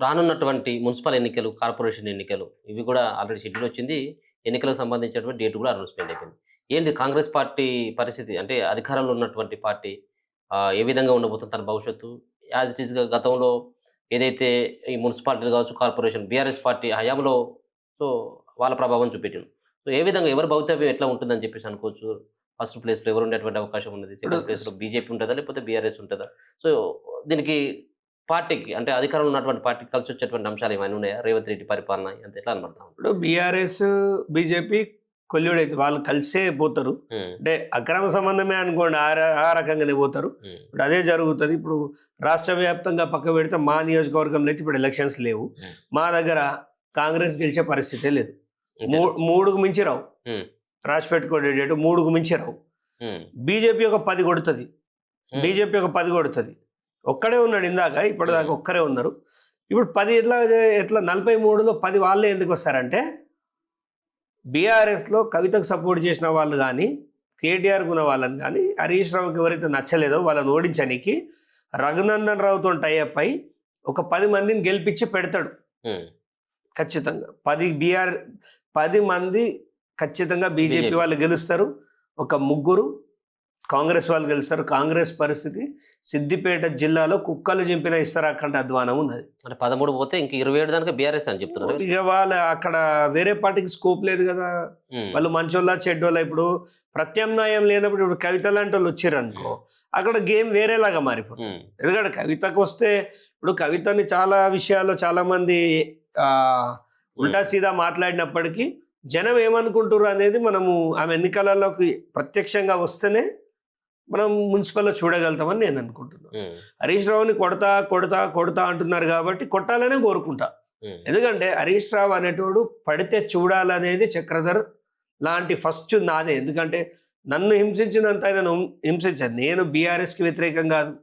రానున్నటువంటి మున్సిపల్ ఎన్నికలు, కార్పొరేషన్ ఎన్నికలు ఇవి కూడా ఆల్రెడీ షెడ్యూల్ వచ్చింది. ఎన్నికలకు సంబంధించినటువంటి డేట్ కూడా అనౌన్స్‌మెంట్ అయిపోయింది. ఏంటి కాంగ్రెస్ పార్టీ పరిస్థితి? అంటే అధికారంలో ఉన్నటువంటి పార్టీ ఏ విధంగా ఉండబోతుంది తన భవిష్యత్తు? యాజ్ ఇట్ ఈస్‌గా గతంలో ఏదైతే ఈ మున్సిపాలిటీలు కావచ్చు, కార్పొరేషన్ బీఆర్ఎస్ పార్టీ హయాంలో సో వాళ్ళ ప్రభావం చూపెట్టిండు. సో ఏ విధంగా ఎవరి భవితవ్యం ఎట్లా ఉంటుందని చెప్పేసి అనుకోవచ్చు? ఫస్ట్ ప్లేస్‌లో ఎవరు ఉండేటువంటి అవకాశం ఉన్నది? ఇప్పుడు సెకండ్ ప్లేస్‌లో బీజేపీ ఉంటదా? లేకపోతే బీఆర్ఎస్ ఉంటదా? సో దీనికి పార్టీకి అంటే అధికారంలో ఉన్నటువంటి పార్టీకి కలిసొచ్చేటువంటి అంశాలు ఏమైనా ఉన్నాయా? రేవంత్ రెడ్డి పరిపాలన అంత ఎట్లా కనబడతా ఉంది? ఇప్పుడు బీఆర్ఎస్, బీజేపీ కొల్లుడైతే వాళ్ళు కలిసే పోతారు. హ్మ్. అంటే అక్రమ సంబంధమే అనుకోండి, ఆ రకంగానే పోతారు. హ్మ్. ఇప్పుడు అదే జరుగుతుంది. ఇప్పుడు రాష్ట్ర వ్యాప్తంగా పక్క పెడితే మా నియోజకవర్గంలో అయితే ఇప్పుడు ఎలక్షన్స్ లేవు. హ్మ్. మా దగ్గర కాంగ్రెస్ గెలిచే పరిస్థితే లేదు. అంతేనా? మూడుకు మించి రావు. హ్మ్. రాసి పెట్టుకోండి డేటు, మూడుకు మించి రావు. హ్మ్. బీజేపీ ఒక 10 కొడుతుంది. హ్మ్. బీజేపీ ఒక 10 కొడుతుంది. ఒక్కడే ఉన్నాడు ఇందాక, ఇప్పటిదాకా ఒక్కరే ఉన్నారు. ఇప్పుడు 10 ఎట్లా 43లో 10 వాళ్ళే ఎందుకు వస్తారంటే బీఆర్ఎస్లో కవితకు సపోర్ట్ చేసిన వాళ్ళు కానీ, కేటీఆర్ ఉన్న వాళ్ళని కానీ, హరీష్ రావుకి ఎవరైతే నచ్చలేదో వాళ్ళని ఓడించడానికి రఘునందన్ రావుతో టైఅప్ అయి ఒక 10 మందిని గెలిపించి పెడతాడు. హ్మ్. ఖచ్చితంగా 10 మంది ఖచ్చితంగా బీజేపీ బీజేపీ. వాళ్ళు గెలుస్తారు. ఒక 3 కాంగ్రెస్ వాళ్ళు గెలుస్తారు. కాంగ్రెస్ పరిస్థితి సిద్దిపేట జిల్లాలో కుక్కలు చింపిన ఇస్తరాకంటే అధ్వానం ఉన్నది. అంటే 13 పోతే ఇంక 27 దానికి బీఆర్ఎస్ అని చెప్తున్నారు. ఇక వాళ్ళ అక్కడ వేరే పార్టీకి స్కోప్ లేదు కదా. హ్మ్. వాళ్ళు మంచోళ్ళ చెడ్డోళ్ళ. ఇప్పుడు ప్రత్యామ్నాయం లేనప్పుడు ఇప్పుడు కవిత లాంటి వాళ్ళు వచ్చారు అనుకో, అక్కడ గేమ్ వేరేలాగా మారిపోతుంది. హ్మ్. ఎందుకంటే కవితకు వస్తే ఇప్పుడు కవితని చాలా విషయాల్లో చాలా మంది ఉల్టా సీదా మాట్లాడినప్పటికీ జనం ఏమనుకుంటారు అనేది మనము ఆమె ఎన్నికలలోకి ప్రత్యక్షంగా వస్తేనే మనం మున్సిపల్లో చూడగలుగుతామని నేను అనుకుంటున్నాను. హ్మ్. హరీష్ రావుని కొడతా కొడతా కొడతా అంటున్నారు కాబట్టి కొట్టాలనే కోరుకుంటా. హ్మ్. ఎందుకంటే హరీష్ రావు అనేటోడు పడితే చూడాలనేది చక్రధర్ లాంటి ఫస్ట్ నాదే. ఎందుకంటే నన్ను హింసించినంత ఆయన హింసించాను. నేను బీఆర్ఎస్కి వ్యతిరేకం కాదు,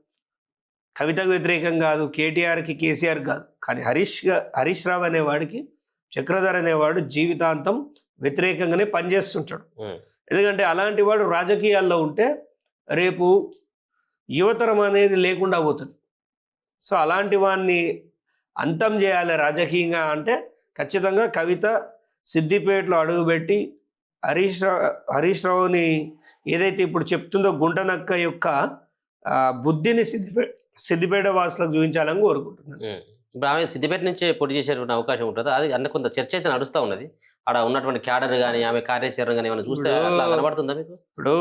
కవితకు వ్యతిరేకం కాదు, కేటీఆర్కి కేసీఆర్ కాదు. కానీ హరీష్ రావు అనేవాడికి చక్రధర్ అనేవాడు జీవితాంతం వ్యతిరేకంగానే పనిచేస్తుంటాడు. హ్మ్. ఎందుకంటే అలాంటి వాడు రాజకీయాల్లో ఉంటే రేపు యువతరం అనేది లేకుండా పోతుంది. సో అలాంటి వాడిని అంతం చేయాలి రాజకీయంగా అంటే ఖచ్చితంగా కవిత సిద్దిపేటలో అడుగుపెట్టి హరీష్ రావుని ఏదైతే ఇప్పుడు చెప్తుందో గుంటనక్క యొక్క బుద్ధిని సిద్దిపేట వాసులకు చూపించాలని కోరుకుంటున్నాను. హ్మ్. ఇప్పుడు ఆమె సిద్దిపేట నుంచే పోటీ చేసేటువంటి అవకాశం ఉంటదా? అది అంటే కొంత చర్చ అయితే నడుస్తా ఉన్నది. ఆడ ఉన్నటువంటి క్యాడర్ గాని, ఆమె కార్యాచరణ గాని ఏమైనా చూస్తే అట్లా కనబడుతుందా మీకు? ఇప్పుడు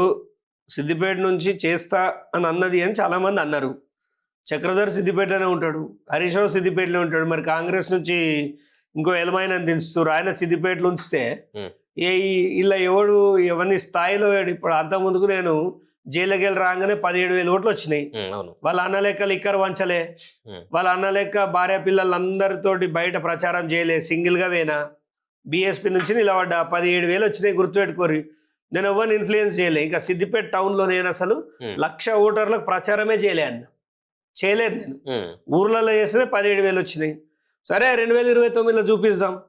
సిద్దిపేట నుంచి చేస్తా అని అన్నది అని చాలామంది అన్నారు. చక్రధర్ సిద్దిపేటలోనే ఉంటాడు, హరీష్ రావు సిద్దిపేటలో ఉంటాడు. మరి కాంగ్రెస్ నుంచి ఇంకో ఎలమైన దించుతారు, ఆయన సిద్దిపేటలో ఉంచితే హ్మ్. ఇలా ఎవరిని స్థాయిలో ఇప్పుడు అంతకుముందుకు నేను జైలుకి వెళ్ళి రాగానే 17,000 ఓట్లు వచ్చినాయి. హ్మ్. అవును. వాళ్ళ అన్న లెక్క లిక్కర్ వంచలే, హ్మ్. వాళ్ళ అన్న లెక్క భార్య పిల్లలందరితోటి బయట ప్రచారం చేయలే, సింగిల్గా వేనా బీఎస్పీ నుంచి నిలబడ్డా. 17,000 వచ్చినాయి, గుర్తుపెట్టుకోరు. నేను ఎవరిని ఇన్ఫ్లుయెన్స్ చేయలే. ఇంకా సిద్దిపేట టౌన్లో నేను అసలు 1,00,000 ఓటర్లకు ప్రచారమే చేయలేదు నేను. హ్మ్. ఊర్లలో చేస్తే 17,000 వచ్చినాయి. సరే 2029లో చూపిస్తాం.